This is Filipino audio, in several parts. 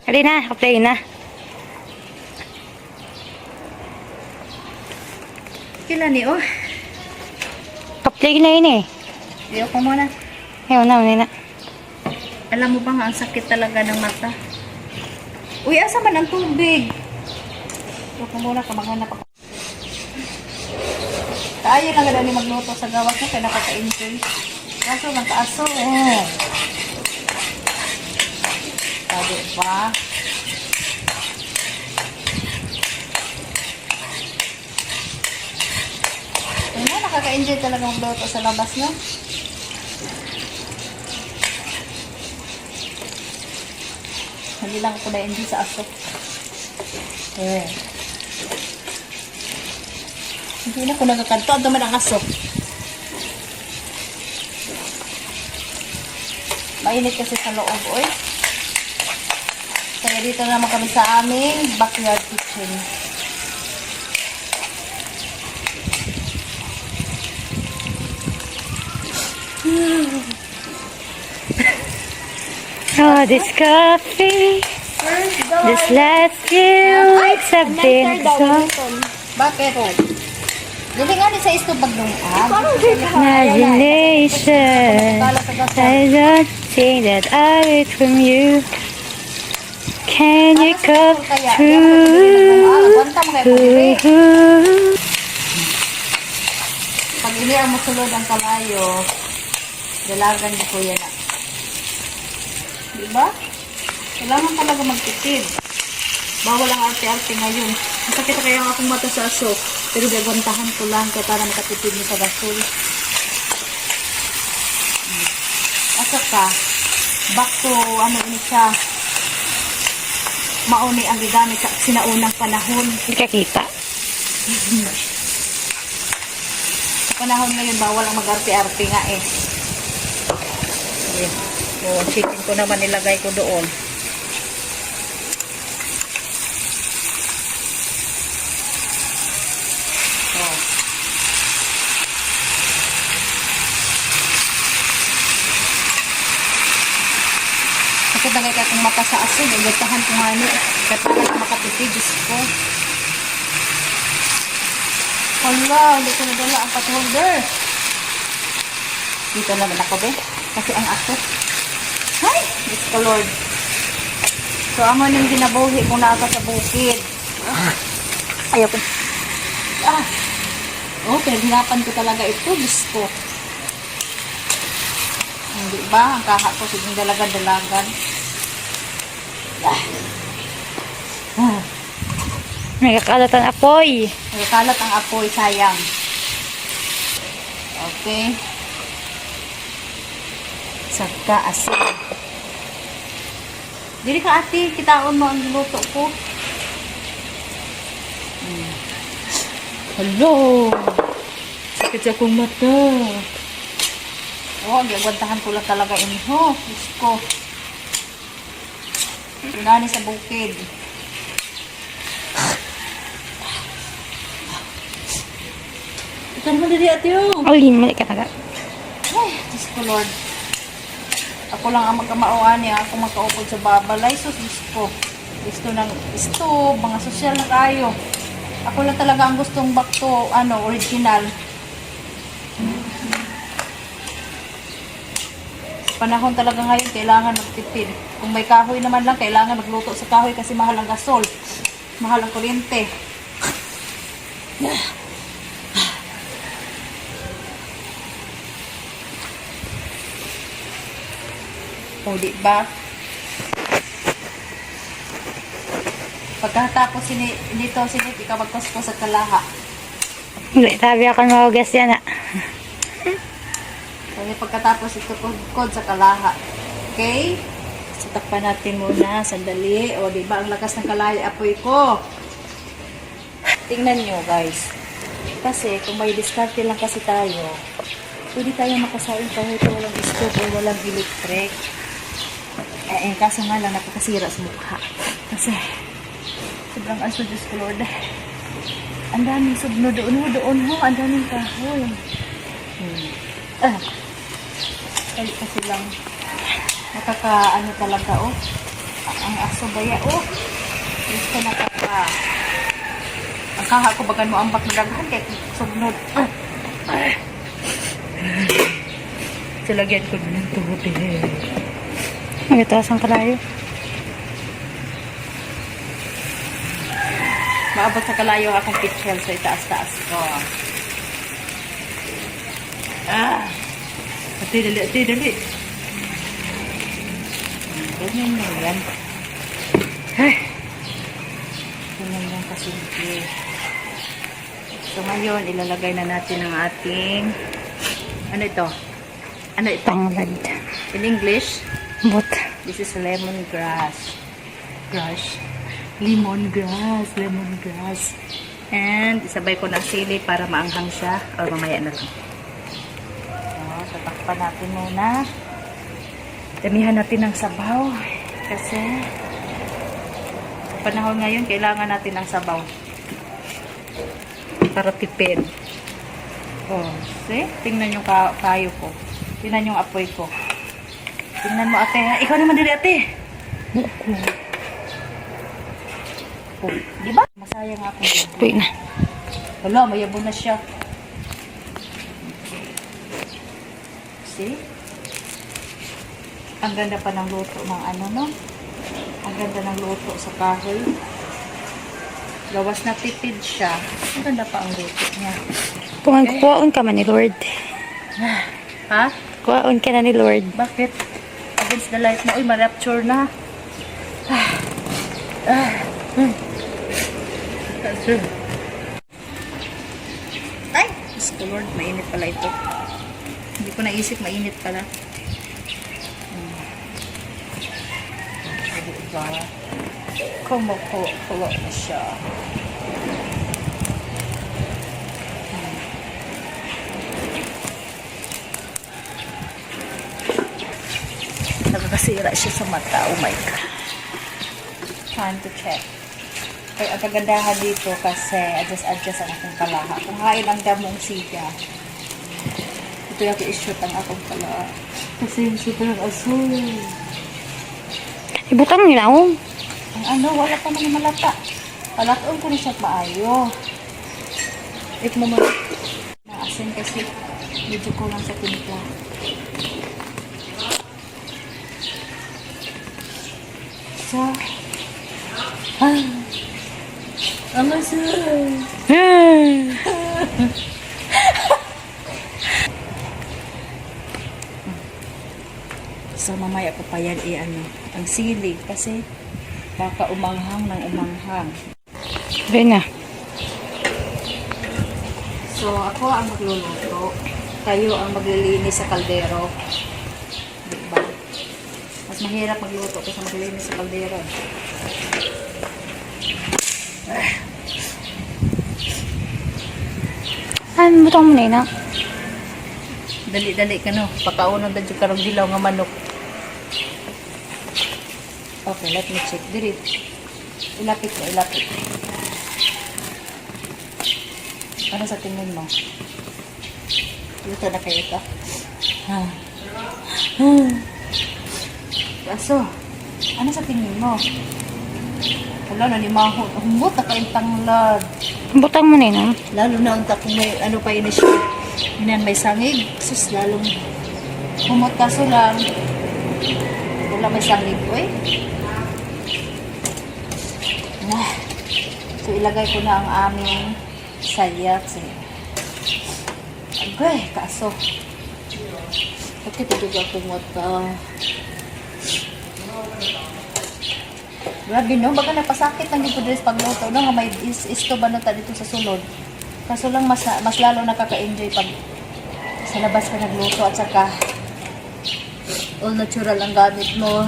Hali na, apply na. Kailan ni, oh? Apply na yun eh. Diyo ko muna. Ayaw na, na. Alam mo ba nga, ang sakit talaga ng mata. Uy, asa man ang tubig? Diyo ko muna, kamaghanap ako. Kaayo na gano'n ni magluto sa gawas mo, kaya nakaka-enjoy. Kaso, nagkaaso, oh. Sabi ba? Kaya nakaka-enjoy talaga magluto sa labas, no? Hindi lang ako na-enjoy sa aso. Eh. Hindi na ako nagkakanto. Ang naman ang aso. Mainit kasi sa loob, oy. Kaya dito naman kami sa aming backyard kitchen. Oh, this coffee, this last few weeks have been so Bakit? Dili nga ni sa istubag nung imagination. I don't think that I wait from you. Can you come true? Pag ini ang masulod ang kalayo, dalagan ni Kuya na. Diba? Kailangan talaga magtipid. Bawal ang arte-arte ngayon. Masakit kaya ang akong mata sa aso. Pero gagantahan ko lang kaya para makatipid mo sa gasol. Asa ka? Back to, ano ini siya? Mauni ang gigamit sa sinaunang panahon. Hindi ka kita. Sa panahon ngayon, bawal ang mag-arte-arte nga eh. Ayan. So, chicken ko naman nilagay ko doon. Oh. Sakit na kaya kung mata sa asin. Igatahan ko nga niya. Kaya parang makatipid. Diyos ko. Hala, hindi ko nadala ang pot holder. Dito naman ako, be. Kasi ang aso. Ay! Diyos ko, Lord. So, amo yung ginabuhi kung naka sa bukid. Ayaw ko. Okay, hinapan ko talaga ito. Diyos ko. Hindi ba? Ang kaha ko, siging dalagan-dalagan. May kakalat ang apoy. Nagkalat ang apoy, sayang. Okay. Saka asin. Dili ka ate, kitaon mo ang luto ko. Hello. Sakit sa akong mata. Oh, giagwantahan ko lang talaga inho. Diyos ko. Pinani sa bukid. Ito naman dili ate oh. Ay, mali ka taga. Ay, Diyos ko Lord. Ako lang ang magkamauan niya. Ako magkaupod sa babalay. So, Diyos ko. Gusto ng stove, mga sosyal na kayo. Ako lang talaga ang gustong back to, original. Panahon talaga ngayon, kailangan magtipid. Kung may kahoy naman lang, kailangan magluto sa kahoy kasi mahal ang gasol. Mahal ang kuryente. O, diba? Pagkatapos nito, ikaw magkusko sa kalaha. Hindi, tabi ako mahugas yan ah. Kasi pagkatapos ito, kod sa kalaha. Okay? So, takpan natin muna. Sandali. O, diba? Ang lakas ng kalaya. Apoy ko. Tingnan nyo, guys. Kasi, kung may diskarte lang kasi tayo, pwede tayo makasain kahit walang stove o walang electric. Kaso nga lang, napakasira sa mukha. Kasi, sobrang aso, Diyos ko, Lord. Ang daming subno doon ho. Ang daming kahoy. Kasi lang, talaga, oh. ang aso baya. Oh, yes ka na ka pa. Ang kaha ko bagan mo ang baknagaghan kay sugnod. Silagyan ko ng tubig. Ang itaas ang kalayo. Maabot sa kalayo akong pitchel sa itaas-taas ko. Ati, dali. Ganyan mo yan. Ganyan yan kasimple. So ngayon, ilalagay na natin ang ating ano ito? Tanglad. In English, But, this is lemongrass. Lemongrass. And isabay ko ng sili para maanghang siya. O mamaya na lang. So, tatakpan natin muna. Damihan natin ng sabaw. Kasi sa panahon ngayon, kailangan natin ng sabaw. Para tipid. Oh, see? Tingnan yung kayo ko. Tingnan yung apoy ko. Tingnan mo, ate. Ikaw naman dili, ate. Oh, di ba? Masayang ako. wait na. Hala, mayabo na siya. See? Ang ganda pa ng luto ng ano, no? Ang ganda ng luto sa kahoy. Gawas na tipid siya. Ang ganda pa ang luto niya. Kuhaon ka man ni Lord. Ha? Kuhaon ka na ni Lord. Bakit? Against the light mo. Uy, ma-rapture na. Ay! Diyos ko Lord, mainit pala ito. Hindi ko naisip, mainit pala. Diba? Kumukulo na siya. Nakakasira siya sa mata. Oh my God. Time to check. Pero ang kagandahan dito kasi adjust ang akong kalaha. Kung hain ang damong siga, ito yung i-shoot ang akong kalaha. Kasi yung super asul. Ibutang nila ako. Ang ano, wala pa naman malata. Palatoon ko na siya maayo. Wait mo muna. Maasin kasi medyo kulang sa timpla. So, ang asin. So, mamaya ko pa yan ang sili kasi baka umanghang ng umanghang. Wait na. So, ako ang magluluto. Kayo ang maglilinis sa kaldero. Diba? Mas mahirap magluto kaysa maglilinis sa kaldero. Ano butang mo na ina? Dali-dali ka no. Pakaunod na dyan karong dilaw nga manok. Okay, let me check. Diri. Ilapit mo, ilapit. Ano sa tingin mo? Luto na kayo ito. Kaso, ano sa tingin mo? Wala na ni Maho. Humot na kayong tanglad. Butang mo na ina. Lalo na ang takong may ano pa ini siya. Inan may sangig. Sus, lalong humot kaso lang. Wala may sangig. Uy. So, ilagay ko na ang aming sayat. Agay, kaso. Bakit ito kumot ka? Grabe no, baka napasakit ng dito dress pagluto no, nga may isto ba na dito sa sulod. Kaso lang mas lalo nakaka-enjoy pag sa labas ka nagluto at saka all natural ang gamit mo.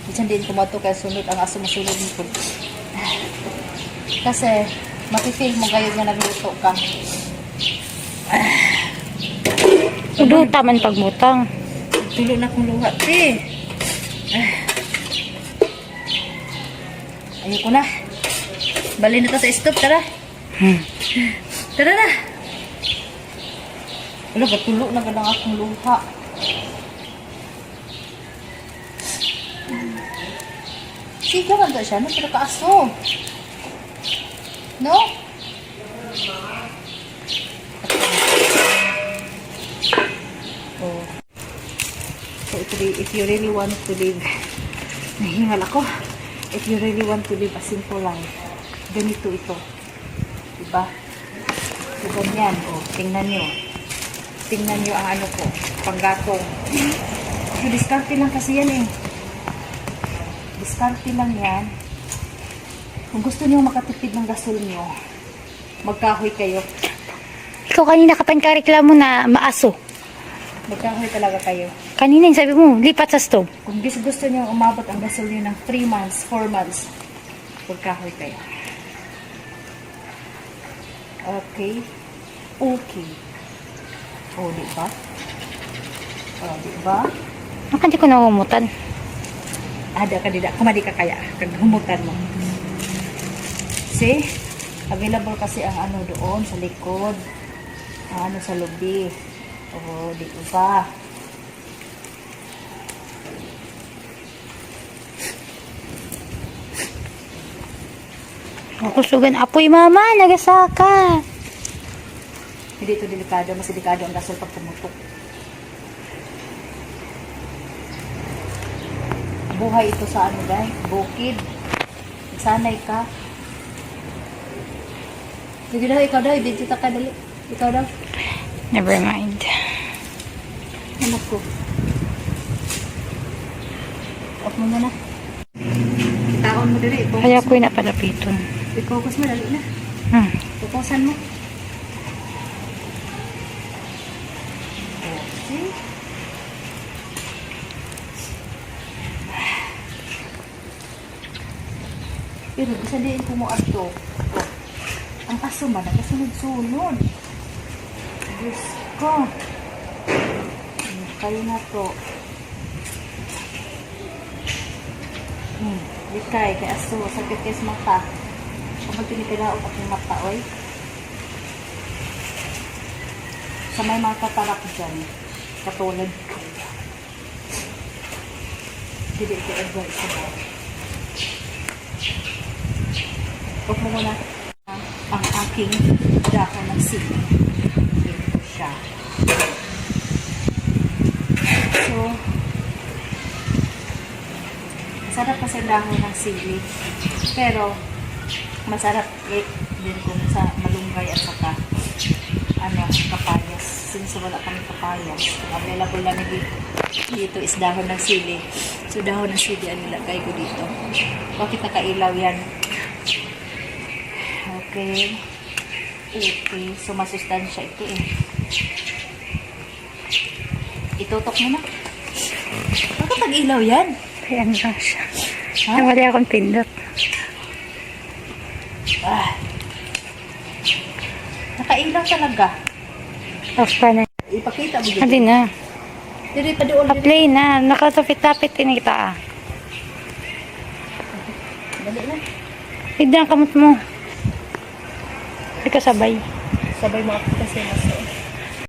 Diyan din kumato kaya sunod ang aso masulod mo. Kasi mafe-feel mo gayon nga nagluto ka. Uduta man pagmutang. Tulo na kong luha, ayoko na. Bali na to sa stove, tara. Tara na. Wala, tulo na ganang akong luha. Siga man to siya, no? Pero kaaso. No? Oh. So, if you really want to live, nahingal ako. If you really want to live a simple life, ganito ito. Diba? So, ganyan. O, tingnan nyo. Tingnan nyo ang ano ko. Panggatong. So, diskarte lang kasi yan eh. Diskarte lang yan. Kung gusto nyo makatipid ng gasol nyo, magkahoy kayo. Ikaw kanina ka reklamo na maaso. Magkahoy talaga kayo. Kanina yung sabi mo, lipat sa stove. Kung gusto nyo umabot ang gasol nyo ng 3 months, 4 months, magkahoy kayo. Okay? Okay. O, diba? O, diba? Baka di ko naumutan. Ada ka dida, kumadi ka kaya, kaghumutan mo. See? Available kasi ang ano doon sa likod. Ang ano sa lobby. O, di ba? Kusugan apoy mama, nagasaka. Hindi ito delikado, mas delikado ang gasol pag pumutok. Buhay ito sa ano guys, bukid. Sanay ka. Sige daw, ikaw daw, ibigita ka dali. Ikaw daw. Never mind. Anak ko. Off mo muna. Taon mo dali. Kaya ko'y napalapiton. I-focus mo, dali na. Focusan mo. Okay. Pero bisa din ko mo ato. Oh. Ang aso ba na kasunod-sunod. Diyos ko. Kayo na to. Likay, kay aso. Sakit kayo sa mata. Kapag tinitiraot akong mata, oy. Sa may mga katarak dyan. Katulad ko. Hindi ito advice ko ba? Huwag mo muna ang aking dahon ng sili. Ito siya. So, masarap kasi dahon ng sili. Pero, masarap din kung sa malunggay at saka kapayas. Since wala kami kapayas, available lang dito is dahon ng sili. So, dahon ng sili ang nilagay ko dito. Bakit nakailaw yan? Okay. Okay. So, masustansya ito eh. Itutok mo na. Bakit nag-ilaw yan? Kaya ano lang siya. Ha? Wala akong pindot. Nakailaw talaga. Off pa na. Ipakita mo dito. Hindi na. Dito pa doon. Pa-play na. Nakatapit-tapit din kita. Dali na. Higdan kamot mo. Hindi ka sabay. Sabay mo ako kasi mas